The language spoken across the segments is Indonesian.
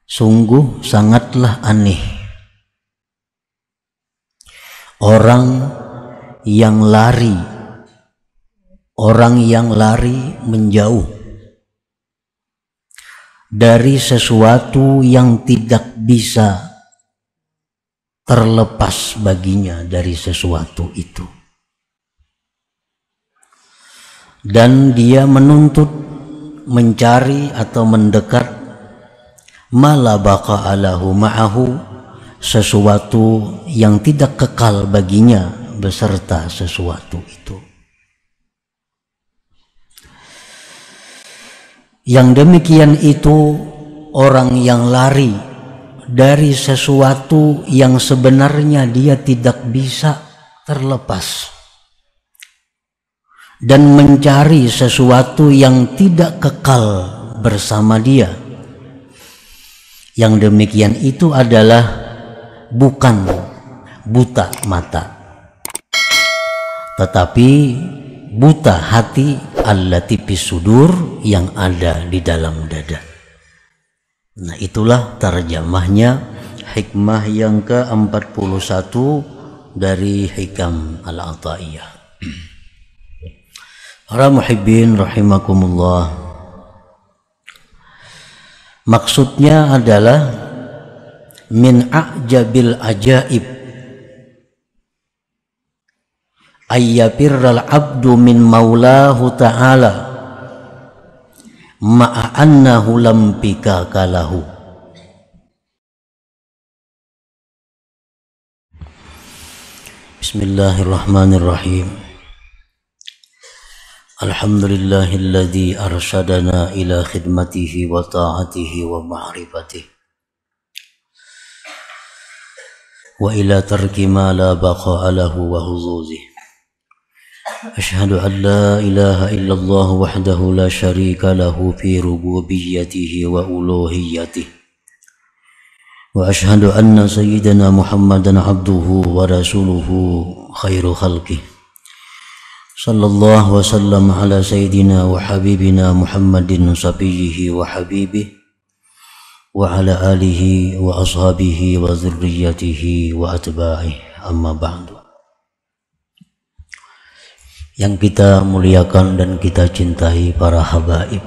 Sungguh sangatlah aneh orang yang lari menjauh dari sesuatu yang tidak bisa terlepas baginya dari sesuatu itu, dan dia menuntut, mencari atau mendekat mala baqa'alahu ma'ahu, sesuatu yang tidak kekal baginya beserta sesuatu itu. Yang demikian itu orang yang lari dari sesuatu yang sebenarnya dia tidak bisa terlepas, dan mencari sesuatu yang tidak kekal bersama dia. Yang demikian itu adalah bukan buta mata, tetapi buta hati, allati fis sudur, yang ada di dalam dada. Nah, itulah terjemahnya hikmah yang ke-41 dari Hikam Al-Ata'iyah. Para muhibbin rahimakumullah, maksudnya adalah min a'jabil ajaib ayyafirral abdu min maulahu ta'ala ma'a annahu lam pikaka lahu. Bismillahirrahmanirrahim. Alhamdulillahilladzi arsyadana ila khidmatihi wa ta'atihi wa ma'rifatihi wa ila tarki ma la baqa'a lahu wa huzuzihi. Asyhadu an la ilaha illallah wahdahu la syarika lahu fi rububiyyatihi wa uluhiyyatihi, wa asyhadu anna sayyidana Muhammadan abduhu wa rasuluhu khairu khalqih. Sallallahu wa sallam ala sayyidina wa habibina Muhammadin sabiyyihi wa habibih wa ala alihi wa ashabihi wa zurriyyatihi wa atba'ih, amma ba'du. Yang kita muliakan dan kita cintai para habaib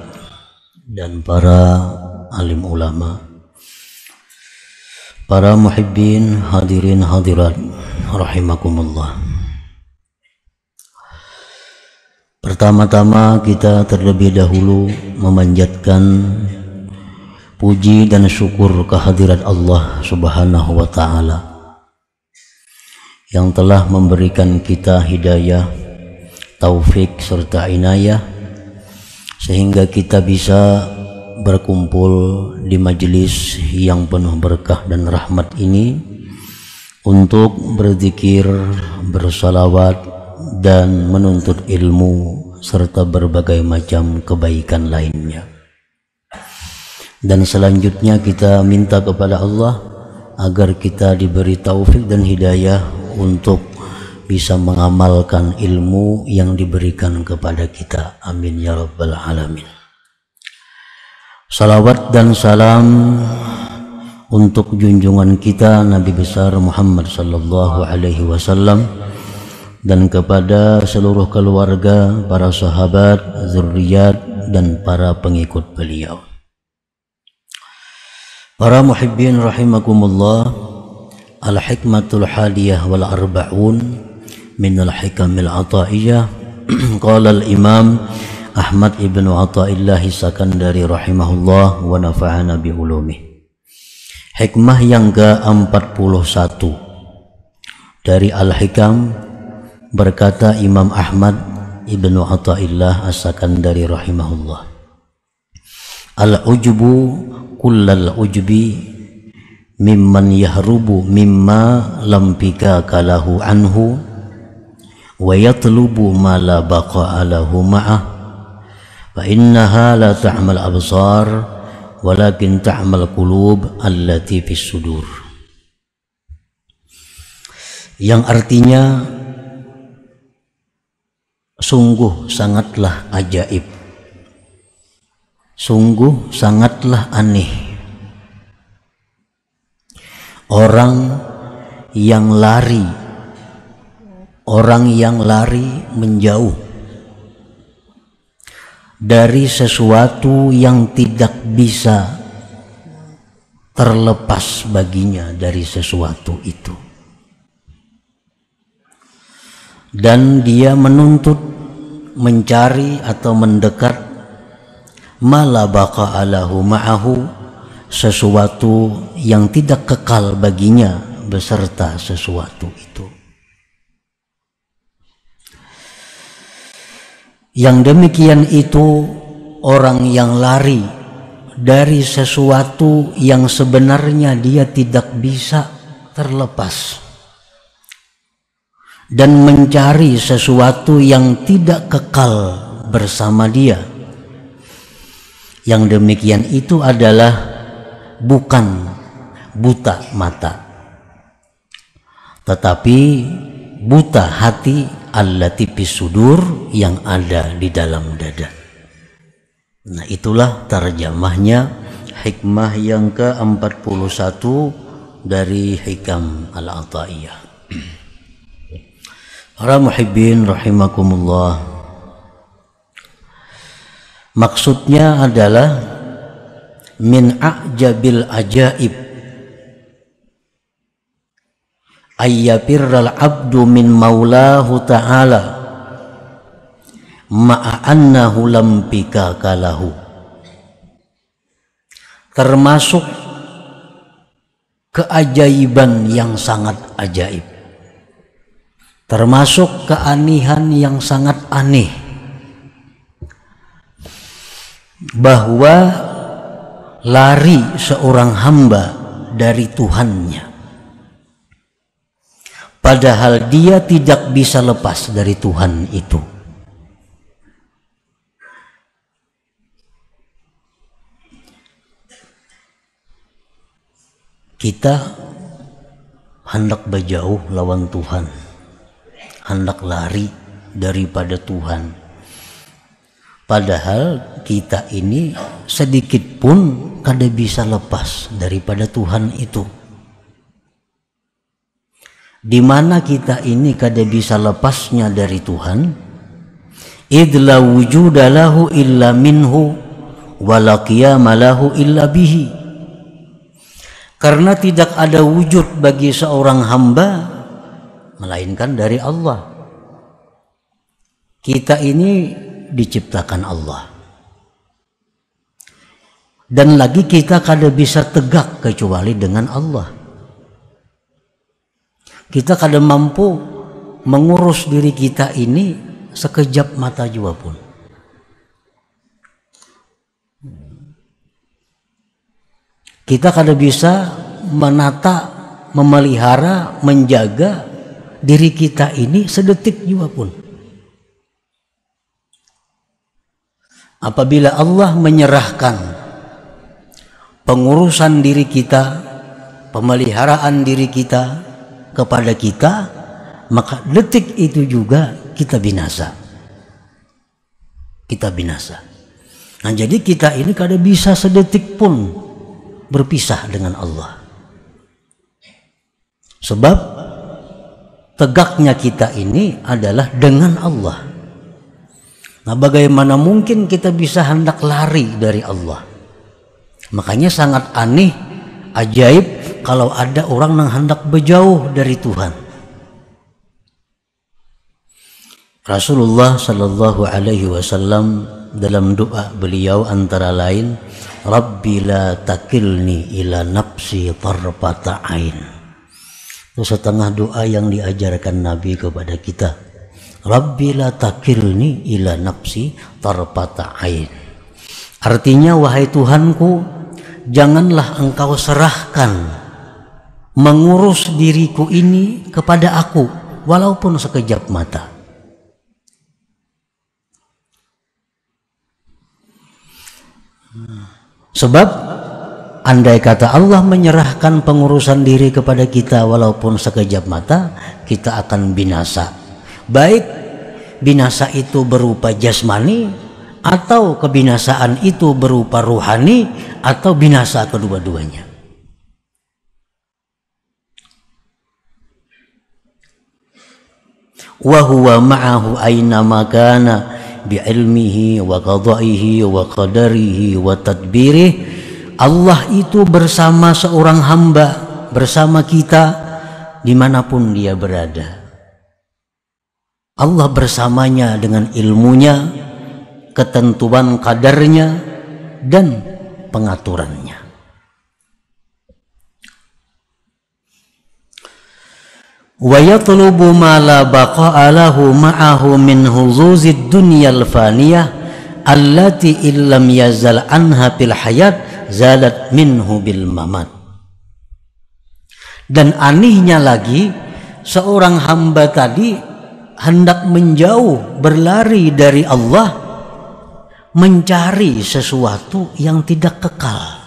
dan para alim ulama, para muhibbin hadirin hadirat rahimakumullah. Pertama-tama kita terlebih dahulu memanjatkan puji dan syukur kehadirat Allah Subhanahu wa ta'ala yang telah memberikan kita hidayah, taufik serta inayah sehingga kita bisa berkumpul di majelis yang penuh berkah dan rahmat ini untuk berzikir, bersalawat dan menuntut ilmu serta berbagai macam kebaikan lainnya. Dan selanjutnya kita minta kepada Allah agar kita diberi taufik dan hidayah untuk bisa mengamalkan ilmu yang diberikan kepada kita. Amin ya rabbal alamin. Salawat dan salam untuk junjungan kita Nabi besar Muhammad sallallahu alaihi wasallam dan kepada seluruh keluarga, para sahabat, zuriat dan para pengikut beliau. Para muhibbin rahimakumullah, al-hikmatul hadiyah wal arba'un min al-hikamil ata'iyah. Qala al-imam Ahmad ibn Ata'illah Sakandari rahimahullah wa nafa'ana bi ulumih. Hikmah yang ke-41 dari Al-Hikam, berkata Imam Ahmad ibn Ata'illah As-Sakandari rahimahullah, al-ujubu kullal ujbi mimman yahrubu mimma lam pikaka lahu anhu wa yatlubu ma la baqa'a lahu ma'ah fa innaha la ta'mal absar walakin ta'mal qulub allati fis sudur. Yang artinya sungguh sangatlah ajaib, sungguh sangatlah aneh Orang yang lari, menjauh dari sesuatu yang tidak bisa terlepas baginya dari sesuatu itu, dan dia menuntut, mencari atau mendekat mala baqa alahu ma'ahu, sesuatu yang tidak kekal baginya beserta sesuatu itu. Yang demikian itu orang yang lari dari sesuatu yang sebenarnya dia tidak bisa terlepas, dan mencari sesuatu yang tidak kekal bersama dia. Yang demikian itu adalah bukan buta mata, tetapi buta hati, allati bisudur, yang ada di dalam dada. Nah, itulah terjemahnya hikmah yang ke-41 dari Hikam Al-Ata'iyah. Para muhibbin rahimakumullah, maksudnya adalah min a'jabil ajaib ayyafirral abdu min maulahu ta'ala ma'a annahu lam bikaka lahu. Termasuk keajaiban yang sangat ajaib, termasuk keanehan yang sangat aneh, bahwa lari seorang hamba dari Tuhannya, padahal dia tidak bisa lepas dari Tuhan itu. Kita hendak berjauh lawan Tuhan, hendak lari daripada Tuhan, padahal kita ini sedikit pun kada bisa lepas daripada Tuhan itu. Di mana kita ini kada bisa lepasnya dari Tuhan? Idla wujuda lahu illa minhu wa la qiyama lahu illa bihi. Karena tidak ada wujud bagi seorang hamba melainkan dari Allah. Kita ini diciptakan Allah, dan lagi kita kada bisa tegak kecuali dengan Allah. Kita kada mampu mengurus diri kita ini sekejap mata jua pun. Kita kada bisa menata, memelihara, menjaga diri kita ini sedetik jua pun. Apabila Allah menyerahkan pengurusan diri kita, pemeliharaan diri kita kepada kita, maka detik itu juga kita binasa. Kita binasa. Nah, jadi kita ini kada bisa sedetik pun berpisah dengan Allah. Sebab tegaknya kita ini adalah dengan Allah. Nah, bagaimana mungkin kita bisa hendak lari dari Allah? Makanya sangat aneh, ajaib kalau ada orang yang hendak berjauh dari Tuhan. Rasulullah Sallallahu Alaihi Wasallam dalam doa beliau antara lain, Rabbi la takilni ila nafsi tarfata ain. Itu setengah doa yang diajarkan Nabi kepada kita. Rabbi la takilni ila nafsi tarfata ain. Artinya, wahai Tuhanku, janganlah engkau serahkan mengurus diriku ini kepada aku walaupun sekejap mata. Sebab andai kata Allah menyerahkan pengurusan diri kepada kita walaupun sekejap mata, kita akan binasa. Baik binasa itu berupa jasmani, atau kebinasaan itu berupa ruhani, atau binasa kedua-duanya. wa huwa ma'ahu aina makana bi'ilmihi wa qada'ihi wa qadarihi wa tadbirih. Allah itu bersama seorang hamba, bersama kita dimanapun dia berada. Allah bersamanya dengan ilmunya, ketentuan kadarnya, dan pengaturannya. Wa yatlubu ma la baqa'a lahu ma'ahu min huzuzid dunyal faniyah allati illam yazal anha fil hayat zalat minhu bil mamat. Dan anehnya lagi, seorang hamba tadi hendak menjauh, berlari dari Allah, mencari sesuatu yang tidak kekal.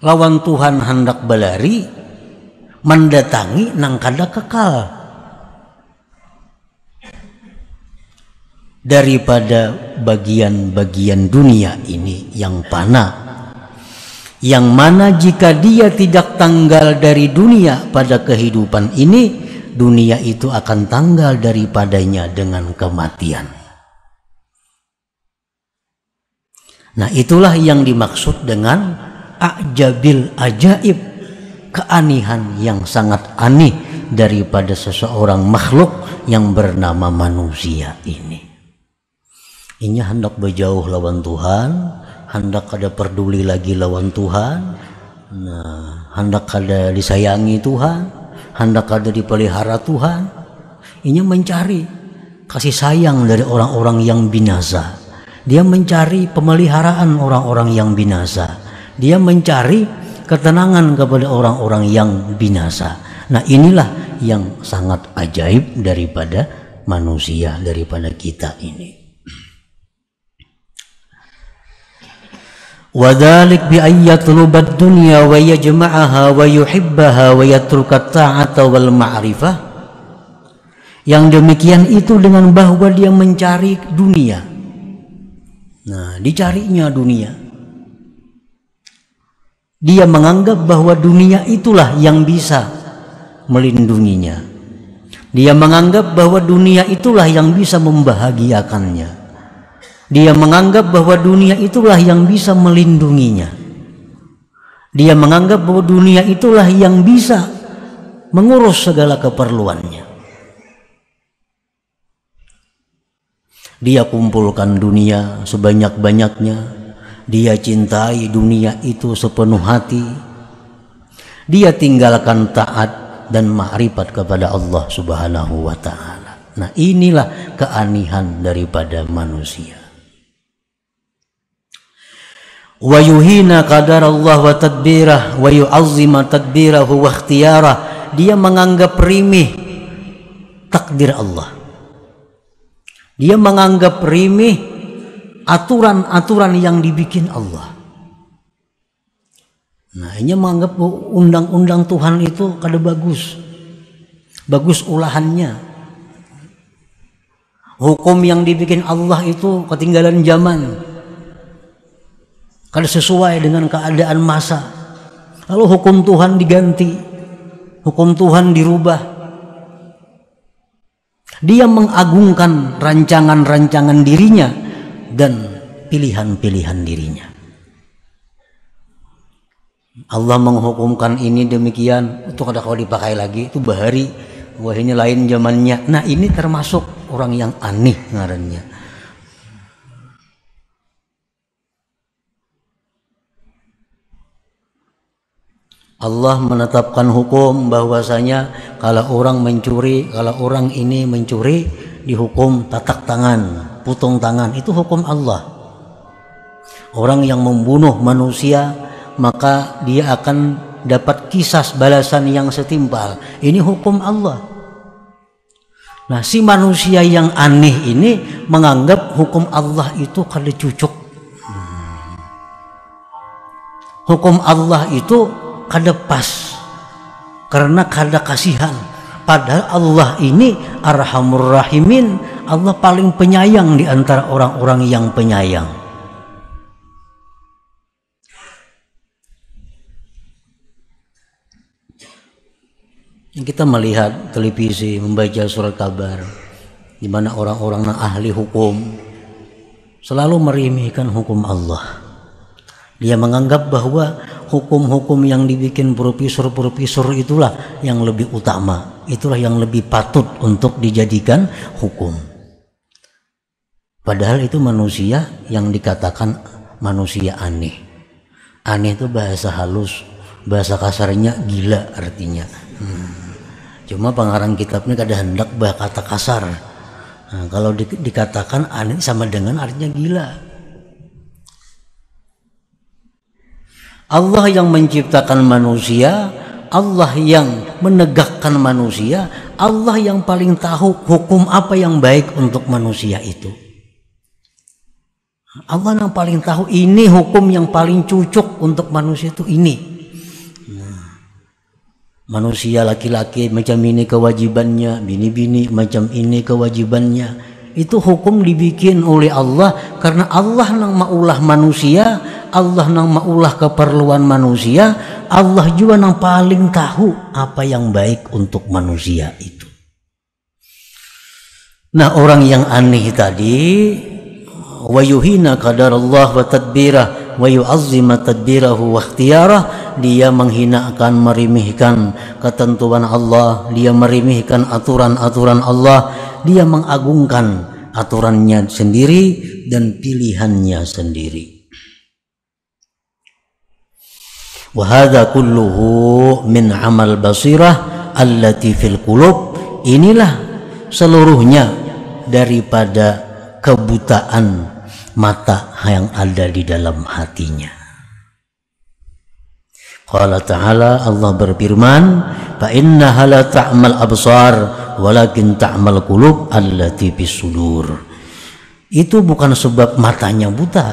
Lawan Tuhan hendak berlari, mendatangi nang kada kekal, daripada bagian-bagian dunia ini yang fana, yang mana jika dia tidak tanggal dari dunia pada kehidupan ini, dunia itu akan tanggal daripadanya dengan kematian. Nah, itulah yang dimaksud dengan ajabil ajaib, keanihan yang sangat aneh daripada seseorang makhluk yang bernama manusia ini. Ini hendak berjauh lawan Tuhan, hendak kada peduli lagi lawan Tuhan, nah, hendak kada disayangi Tuhan, hendak kada dipelihara Tuhan. Ini mencari kasih sayang dari orang-orang yang binasa. Dia mencari pemeliharaan orang-orang yang binasa. Dia mencari ketenangan kepada orang-orang yang binasa. Nah, inilah yang sangat ajaib daripada manusia, daripada kita ini. Wadhalik bi ayyatlubad dunya wa yajma'aha wa yuhibbaha wa yatrukat ta'ata wal ma'rifah. Yang demikian itu dengan bahwa dia mencari dunia. Nah, dicarinya dunia. Dia menganggap bahwa dunia itulah yang bisa melindunginya. Dia menganggap bahwa dunia itulah yang bisa membahagiakannya. Dia menganggap bahwa dunia itulah yang bisa melindunginya. Dia menganggap bahwa dunia itulah yang bisa mengurus segala keperluannya. Dia kumpulkan dunia sebanyak-banyaknya. Dia cintai dunia itu sepenuh hati. Dia tinggalkan taat dan ma'rifat kepada Allah Subhanahu wa ta'ala. Nah, inilah keanihan daripada manusia. Wa yuhina qadar Allah wa tadbirah wa yu'azzima tadbirahu wa ikhtiyarah. Dia menganggap remeh takdir Allah. Dia menganggap remeh aturan-aturan yang dibikin Allah. Nah, ini menganggap undang-undang Tuhan itu kada bagus. Bagus ulahannya. Hukum yang dibikin Allah itu ketinggalan zaman. Kada sesuai dengan keadaan masa. Lalu hukum Tuhan diganti. Hukum Tuhan dirubah. Dia mengagungkan rancangan-rancangan dirinya dan pilihan-pilihan dirinya. Allah menghukumkan ini demikian, itu kada kau dipakai lagi, itu bahari, wah ini lain zamannya. Nah, ini termasuk orang yang aneh ngarannya. Allah menetapkan hukum bahwasanya kalau orang mencuri, kalau orang ini mencuri, dihukum tatak tangan, potong tangan. Itu hukum Allah. Orang yang membunuh manusia, maka dia akan dapat kisas balasan yang setimpal. Ini hukum Allah. Nah, si manusia yang aneh ini menganggap hukum Allah itu kada cucuk. Hukum Allah itu kada pas, karena kada kasihan. Padahal Allah ini Arhamur Rahimin, Allah paling penyayang di antara orang-orang yang penyayang. Kita melihat televisi, membaca surat kabar, di mana orang-orang yang ahli hukum selalu meremehkan hukum Allah. Dia menganggap bahwa hukum-hukum yang dibikin profesor-profesor itulah yang lebih utama, itulah yang lebih patut untuk dijadikan hukum. Padahal itu manusia yang dikatakan manusia aneh. Aneh itu bahasa halus, bahasa kasarnya gila artinya. Cuma pengarang kitabnya kada hendak kata kasar. Nah, kalau dikatakan aneh sama dengan artinya gila. Allah yang menciptakan manusia, Allah yang menegakkan manusia, Allah yang paling tahu hukum apa yang baik untuk manusia itu. Allah yang paling tahu ini hukum yang paling cocok untuk manusia itu ini. Manusia laki-laki macam ini kewajibannya, bini-bini macam ini kewajibannya. Itu hukum dibikin oleh Allah karena Allah nang maulah manusia, Allah nang maulah keperluan manusia, Allah juga nang paling tahu apa yang baik untuk manusia itu. Nah, orang yang aneh tadi, wa yuhina qadarallah wa tadbirah wa yu'azzima tadbirahu wa ikhtiyarah, dia menghinakan, meremehkan ketentuan Allah, dia meremehkan aturan-aturan Allah, dia mengagungkan aturannya sendiri dan pilihannya sendiri. Wa hadza kulluhu min amal basirah allati fil qulub. Inilah seluruhnya daripada kebutaan mata yang ada di dalam hatinya. Qala ta'ala, Allah berfirman, fa innaha la ta'mal absar walakin ta'mal qulub allati fis sudur. Itu bukan sebab matanya buta,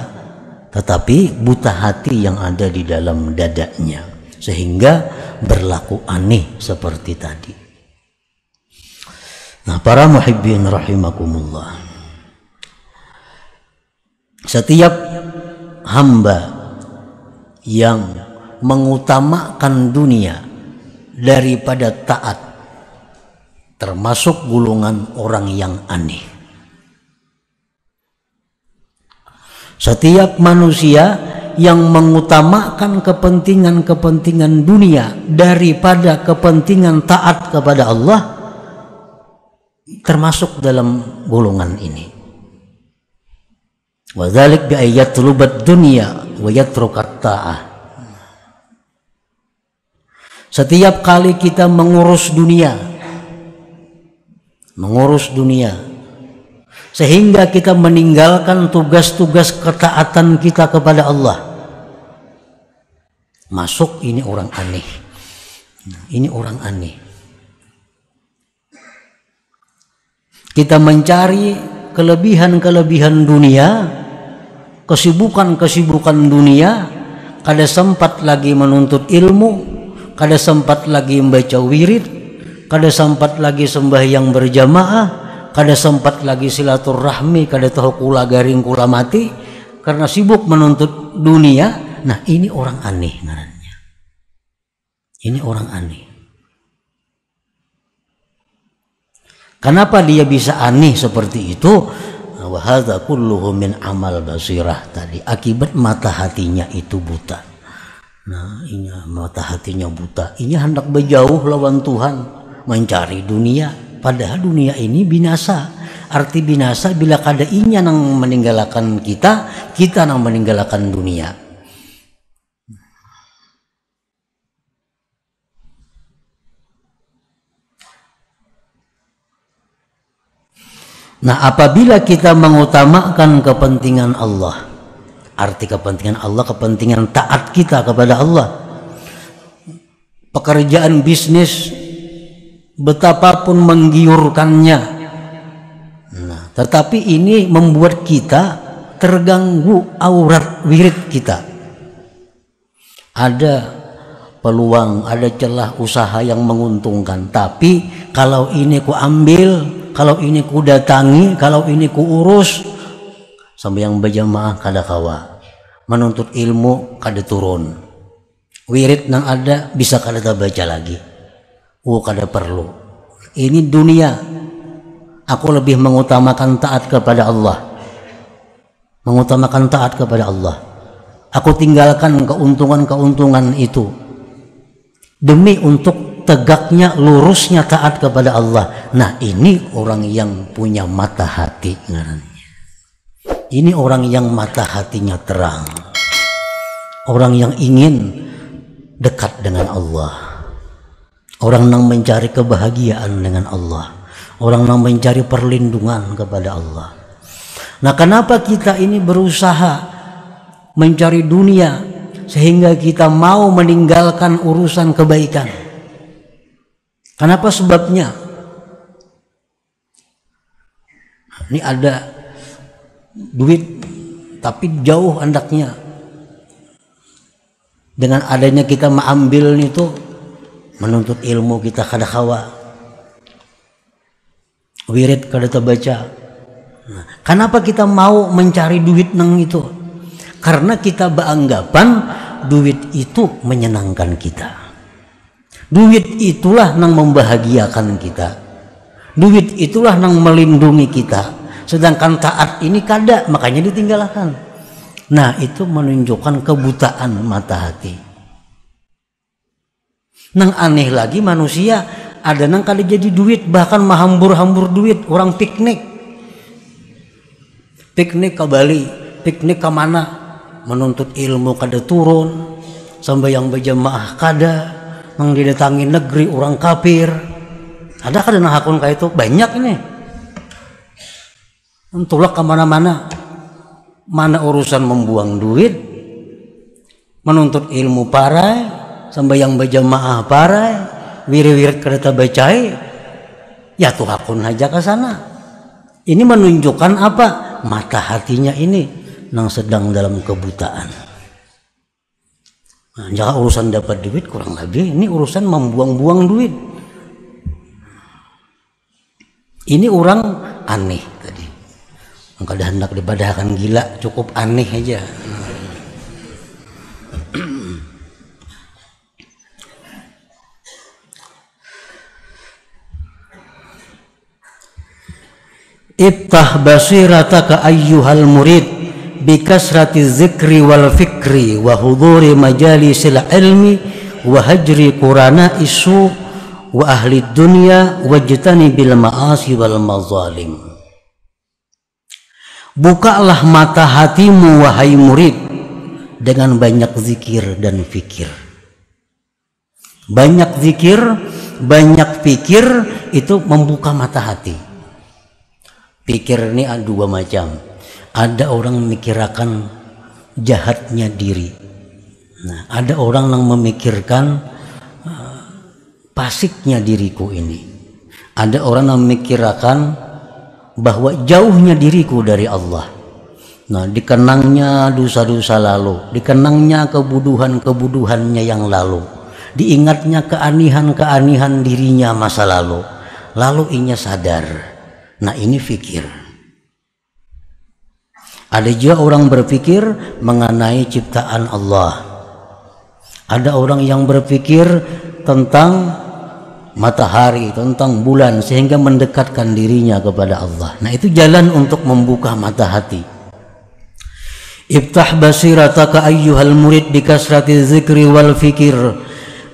tetapi buta hati yang ada di dalam dadanya, sehingga berlaku aneh seperti tadi. Nah, para muhibbin rahimakumullah, setiap hamba yang mengutamakan dunia daripada taat termasuk golongan orang yang aneh. Setiap manusia yang mengutamakan kepentingan-kepentingan dunia daripada kepentingan taat kepada Allah termasuk dalam golongan ini. Wa dzalik bi ayatlubad dunya wa yatrukat ta'ah. Setiap kali kita mengurus dunia, sehingga kita meninggalkan tugas-tugas ketaatan kita kepada Allah, masuk ini orang aneh. Ini orang aneh. Kita mencari kelebihan-kelebihan dunia, kesibukan-kesibukan dunia, kada sempat lagi menuntut ilmu, kada sempat lagi membaca wirid, kada sempat lagi sembahyang berjamaah, kada sempat lagi silaturahmi, kada tahu kula garing kula mati karena sibuk menuntut dunia. Nah, ini orang aneh ngarannya. Ini orang aneh. Kenapa dia bisa aneh seperti itu? Wa hadza kulluhu min amal basirah tadi, akibat mata hatinya itu buta. Nah, ini mata hatinya buta. Ini hendak berjauh lawan Tuhan, mencari dunia. Padahal dunia ini binasa. Arti binasa bila kada inya nang meninggalkan kita, kita nang meninggalkan dunia. Nah, apabila kita mengutamakan kepentingan Allah, arti kepentingan Allah, kepentingan taat kita kepada Allah, pekerjaan bisnis betapapun menggiurkannya, nah, tetapi ini membuat kita terganggu aurat wirid kita. Ada peluang, ada celah usaha yang menguntungkan, tapi kalau ini ku ambil, kalau ini ku datangi, kalau ini ku urus, sampai yang berjamaah kada kawa, menuntut ilmu kada turun, wirid nang ada bisa kada baca lagi, kada perlu. Ini dunia, aku lebih mengutamakan taat kepada Allah. Mengutamakan taat kepada Allah. Aku tinggalkan keuntungan-keuntungan itu demi untuk tegaknya, lurusnya taat kepada Allah. Nah, ini orang yang punya mata hati. Ini orang yang mata hatinya terang. Orang yang ingin dekat dengan Allah. Orang yang mencari kebahagiaan dengan Allah. Orang yang mencari perlindungan kepada Allah. Nah, kenapa kita ini berusaha mencari dunia sehingga kita mau meninggalkan urusan kebaikan? Kenapa sebabnya? Ini ada duit tapi jauh andaknya. Dengan adanya kita mengambil itu, menuntut ilmu kita kada kawa, wirid kada terbaca. Nah, kenapa kita mau mencari duit nang itu? Karena kita beranggapan duit itu menyenangkan kita. Duit itulah yang membahagiakan kita. Duit itulah yang melindungi kita. Sedangkan taat ini kada, makanya ditinggalkan. Nah, itu menunjukkan kebutaan mata hati. Nang aneh lagi manusia, ada nang kada jadi duit, bahkan mahambur-hambur duit. Orang piknik ke Bali, piknik ke mana, menuntut ilmu kada turun, sampai yang berjamaah kada, nang didatangi negeri orang kafir. Ada kada nang hakun kayak itu? Banyak ini. Entulak kemana-mana. Mana urusan membuang duit, menuntut ilmu parai, sampai yang berjamaah parai, wirid-wirid kada bacai, ya tuh hakun aja ke sana. Ini menunjukkan apa? Mata hatinya ini nang sedang dalam kebutaan. Nah, jangan urusan dapat duit kurang lebih, ini urusan membuang-buang duit. Ini orang aneh tadi. Kada hendak dibadahkan gila, cukup aneh aja. Iftah basirataka ayyuhal murid bikasrati zikri wal fikri wa huduri majalisil ilmi wa hajri qurana isu wa ahli dunya wajtani bil ma'asi wal mazalim. Bukalah mata hatimu wahai murid dengan banyak zikir dan fikir. Banyak zikir, banyak fikir itu membuka mata hati. Pikir ini ada dua macam. Ada orang memikirkan jahatnya diri. Nah, ada orang yang memikirkan pasiknya diriku ini. Ada orang yang memikirkan bahwa jauhnya diriku dari Allah. Nah, dikenangnya dosa-dosa lalu, dikenangnya kebuduhan-kebuduhannya yang lalu, diingatnya keanihan-keanihan dirinya masa lalu. Lalu inya sadar. Nah, ini fikir. Ada juga orang berpikir mengenai ciptaan Allah. Ada orang yang berpikir tentang matahari, tentang bulan, sehingga mendekatkan dirinya kepada Allah. Nah, itu jalan untuk membuka mata hati. Iftah basirataka ayyuhal murid bikasrati zikri wal fikir.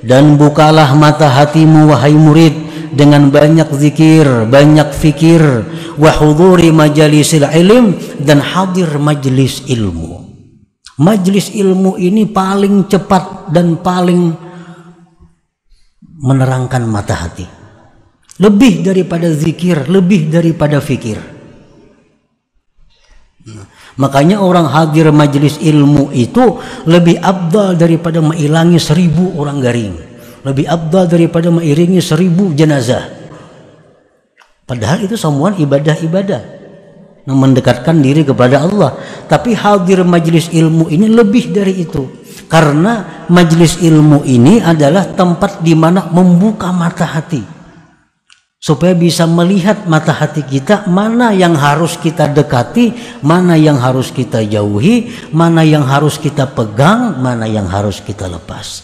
Dan bukalah mata hatimu wahai murid dengan banyak zikir, banyak fikir, wa huduri majalisil ilm, dan hadir majlis ilmu. Majlis ilmu ini paling cepat dan paling menerangkan mata hati, lebih daripada zikir, lebih daripada fikir. Makanya orang hadir majelis ilmu itu lebih afdal daripada mengilangi 1000 orang garing, lebih afdal daripada mengiringi 1000 jenazah. Padahal itu semua ibadah-ibadah yang mendekatkan diri kepada Allah. Tapi hadir majelis ilmu ini lebih dari itu. Karena majelis ilmu ini adalah tempat di mana membuka mata hati, supaya bisa melihat mata hati kita, mana yang harus kita dekati, mana yang harus kita jauhi, mana yang harus kita pegang, mana yang harus kita lepas.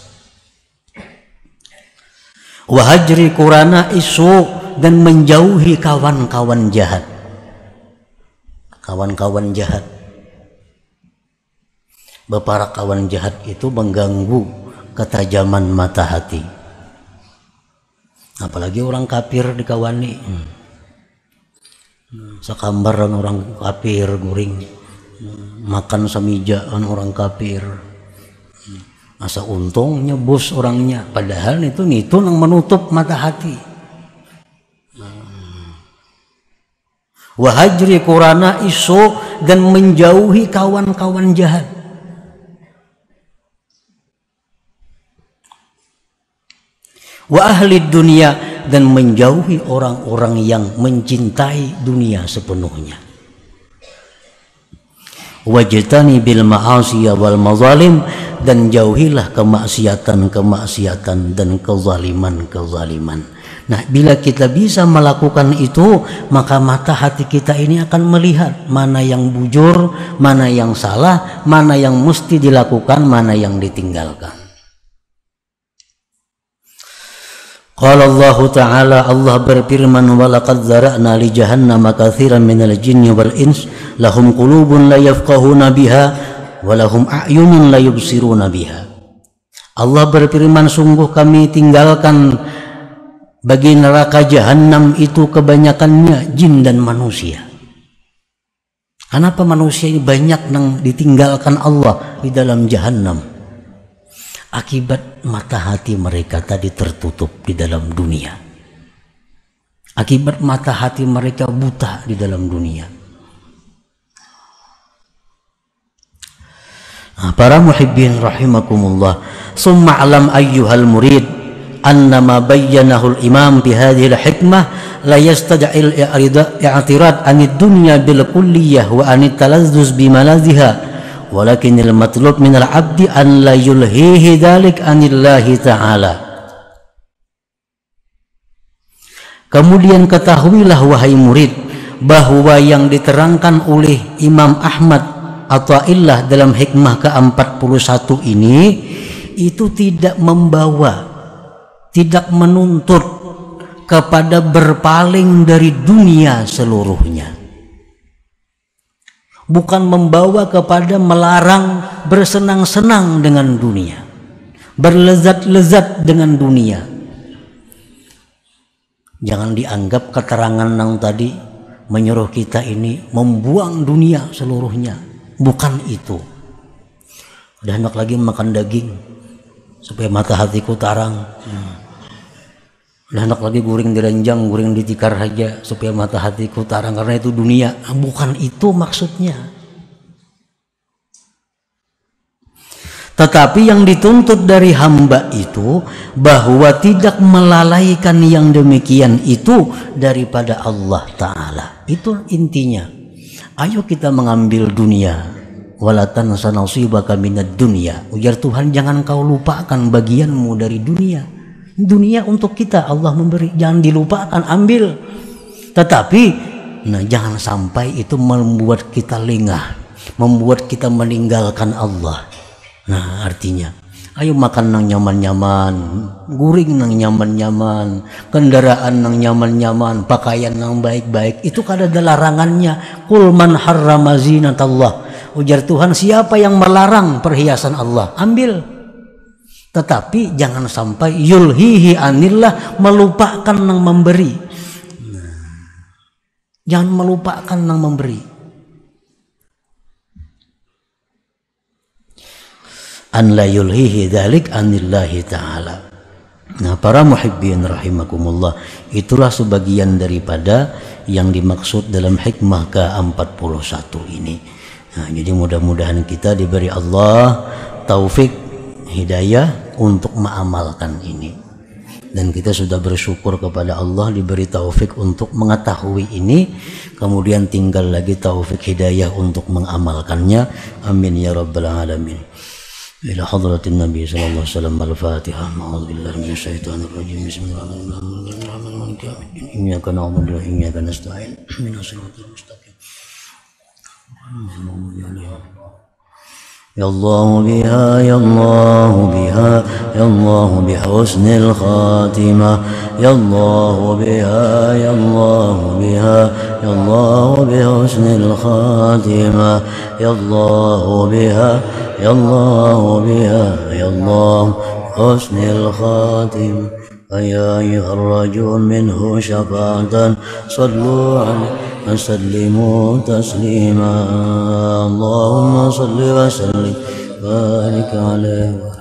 Wa hajri qurana isu, dan menjauhi kawan-kawan jahat. Kawan-kawan jahat, para kawan jahat itu mengganggu ketajaman mata hati. Apalagi orang kafir dikawani, sakambar orang kafir guring, makan samijaan orang kafir, asa untungnya bos orangnya, padahal itu yang menutup mata hati. Wahajri qurana isu, dan menjauhi kawan-kawan jahat. Wa ahli dunia, dan menjauhi orang-orang yang mencintai dunia sepenuhnya. Wajtani bil ma'asiya wal mazalim, dan jauhilah kemaksiatan dan kezaliman. Nah, bila kita bisa melakukan itu, maka mata hati kita ini akan melihat mana yang bujur, mana yang salah, mana yang mesti dilakukan, mana yang ditinggalkan. Qala Allah Ta'ala, Allah berfirman, walaqad zara'na li jahannama katsiran minal jinni wal ins lahum qulubun la yafqahuna biha wa lahum a'yunun la yubsiruna biha. Allah berfirman, sungguh kami tinggalkan bagi neraka jahanam itu kebanyakannya jin dan manusia. Kenapa manusia ini banyak yang ditinggalkan Allah di dalam jahanam? Akibat mata hati mereka tadi tertutup di dalam dunia. Akibat mata hati mereka buta di dalam dunia. Nah, para muhibbin rahimakumullah, summa alam ayyuhal murid annama bayyanahu al-imam bi hadhihi al-hikmah la yastad'il i'tirad anid dunya bil kulliyah wa anit talazzuz bi malaziha, walakinil matlub minal abdi an la yulhihi dzalik anillahi ta'ala. Kemudian ketahuilah wahai murid, bahwa yang diterangkan oleh Imam Ahmad Athaillah dalam hikmah ke-41 ini itu tidak membawa, tidak menuntut kepada berpaling dari dunia seluruhnya. Bukan membawa kepada melarang bersenang-senang dengan dunia, berlezat-lezat dengan dunia. Jangan dianggap keterangan yang tadi menyuruh kita ini membuang dunia seluruhnya. Bukan itu. Udah hendak lagi makan daging supaya mata hatiku tarang. Udah hendak lagi guring di ranjang, guring di tikar saja supaya mata hatiku tarang, karena itu dunia. Bukan itu maksudnya. Tetapi yang dituntut dari hamba itu bahwa tidak melalaikan yang demikian itu daripada Allah Ta'ala. Itu intinya. Ayo kita mengambil dunia. Wala tansa nasibaka minad dunya. Ujar Tuhan, jangan kau lupakan bagianmu dari dunia. Dunia untuk kita Allah memberi, jangan dilupakan, ambil. Tetapi jangan sampai itu membuat kita lengah, membuat kita meninggalkan Allah. Nah, artinya ayo makan nang nyaman-nyaman, guring nang nyaman-nyaman, kendaraan nang nyaman-nyaman, pakaian nang baik-baik. Itu kada ada larangannya. Qul man harrama zinatallah. Ujar Tuhan, siapa yang melarang perhiasan Allah? Ambil. Tetapi jangan sampai yulhihi anillah, melupakan nang memberi. Jangan melupakan nang memberi. An la yulhihi dzalik anillahi ta'ala. Nah, para muhibbin rahimakumullah, itulah sebagian daripada yang dimaksud dalam hikmah ke-41 ini. Nah, jadi mudah-mudahan kita diberi Allah taufik hidayah untuk mengamalkan ini. Dan kita sudah bersyukur kepada Allah diberi taufik untuk mengetahui ini, kemudian tinggal lagi taufik hidayah untuk mengamalkannya. Amin ya rabbal alamin. إلى حضرة النبي صلى الله عليه وسلم. الفاتحة. أعوذ بالله من الشيطان الرجيم. بسم الله الرحمن الرحيم. إياك نعبد وإياك نستعين. اهدنا الصراط المستقيم. يا الله بها يا الله بها يا الله بحسن الخاتمة يا الله بها يا الله بها يا الله بحسن الخاتمة يا الله بها يا الله بها يا الله حسن الخاتمة فيا أيها الرجل منه شفاعة صلوا عليه وسلموا تسليما اللهم صل وسلم بارك عليه